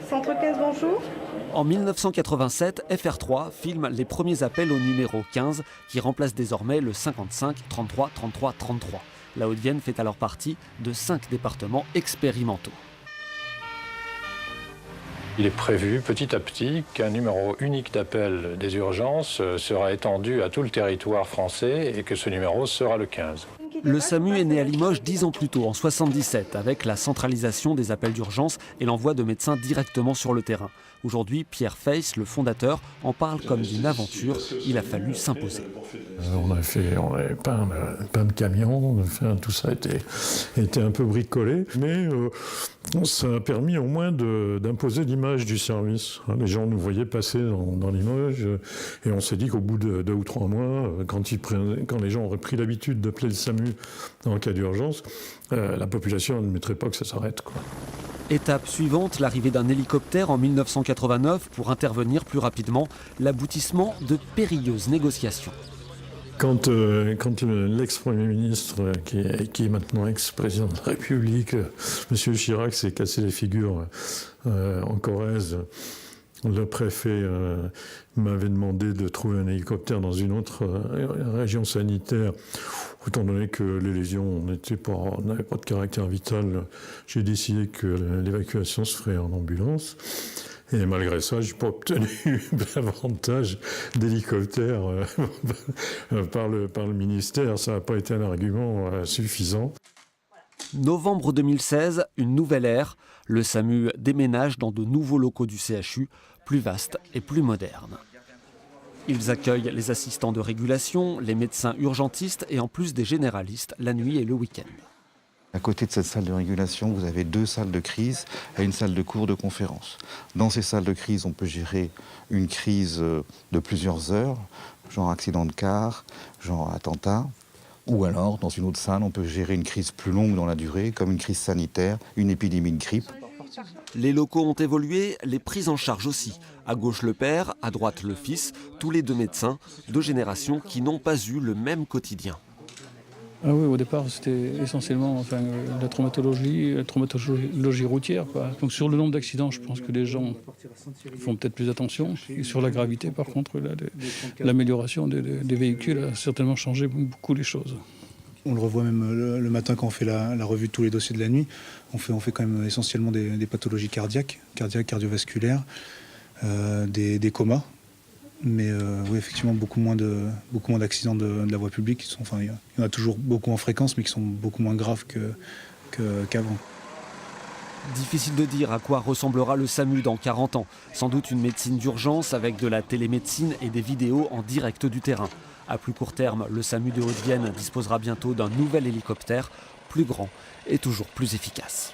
Centre 15, bonjour. En 1987, FR3 filme les premiers appels au numéro 15 qui remplace désormais le 55 33 33 33. La Haute-Vienne fait alors partie de 5 départements expérimentaux. Il est prévu petit à petit qu'un numéro unique d'appel des urgences sera étendu à tout le territoire français et que ce numéro sera le 15. Le SAMU est né à Limoges 10 ans plus tôt, en 1977, avec la centralisation des appels d'urgence et l'envoi de médecins directement sur le terrain. Aujourd'hui, Pierre Feiss, le fondateur, en parle comme d'une aventure. Il a fallu s'imposer. On avait peint de camions, enfin, tout ça était un peu bricolé, mais ça a permis au moins d'imposer l'image du service. Les gens nous voyaient passer dans Limoges et on s'est dit qu'au bout de 2 ou 3 mois, quand les gens auraient pris l'habitude d'appeler le SAMU en cas d'urgence, la population n'admettrait pas que ça s'arrête, quoi. Étape suivante, l'arrivée d'un hélicoptère en 1989 pour intervenir plus rapidement, l'aboutissement de périlleuses négociations. Quand l'ex-premier ministre, qui est maintenant ex-président de la République, M. Chirac, s'est cassé les figures en Corrèze, le préfet m'avait demandé de trouver un hélicoptère dans une autre région sanitaire. Étant donné que les lésions n'avaient pas de caractère vital, j'ai décidé que l'évacuation se ferait en ambulance. Et malgré ça, je n'ai pas obtenu davantage d'hélicoptères par le ministère. Ça n'a pas été un argument suffisant. Novembre 2016, une nouvelle ère. Le SAMU déménage dans de nouveaux locaux du CHU, plus vastes et plus modernes. Ils accueillent les assistants de régulation, les médecins urgentistes et en plus des généralistes la nuit et le week-end. À côté de cette salle de régulation, vous avez 2 salles de crise et une salle de cours de conférence. Dans ces salles de crise, on peut gérer une crise de plusieurs heures, genre accident de car, genre attentat. Ou alors, dans une autre salle, on peut gérer une crise plus longue dans la durée, comme une crise sanitaire, une épidémie de grippe. Les locaux ont évolué, les prises en charge aussi. À gauche le père, à droite le fils, tous les 2 médecins, 2 générations qui n'ont pas eu le même quotidien. Ah oui, au départ, c'était essentiellement la traumatologie routière, quoi. Donc sur le nombre d'accidents, je pense que les gens font peut-être plus attention. Et sur la gravité, par contre, l'amélioration des véhicules a certainement changé beaucoup les choses. On le revoit même le matin quand on fait la revue de tous les dossiers de la nuit. On fait quand même essentiellement des pathologies cardiaques, cardiovasculaires, des comas. Mais oui, effectivement, beaucoup moins d'accidents de la voie publique. Il y en a toujours beaucoup en fréquence, mais qui sont beaucoup moins graves qu'avant. Difficile de dire à quoi ressemblera le SAMU dans 40 ans. Sans doute une médecine d'urgence avec de la télémédecine et des vidéos en direct du terrain. À plus court terme, le SAMU de Haute-Vienne disposera bientôt d'un nouvel hélicoptère, plus grand et toujours plus efficace.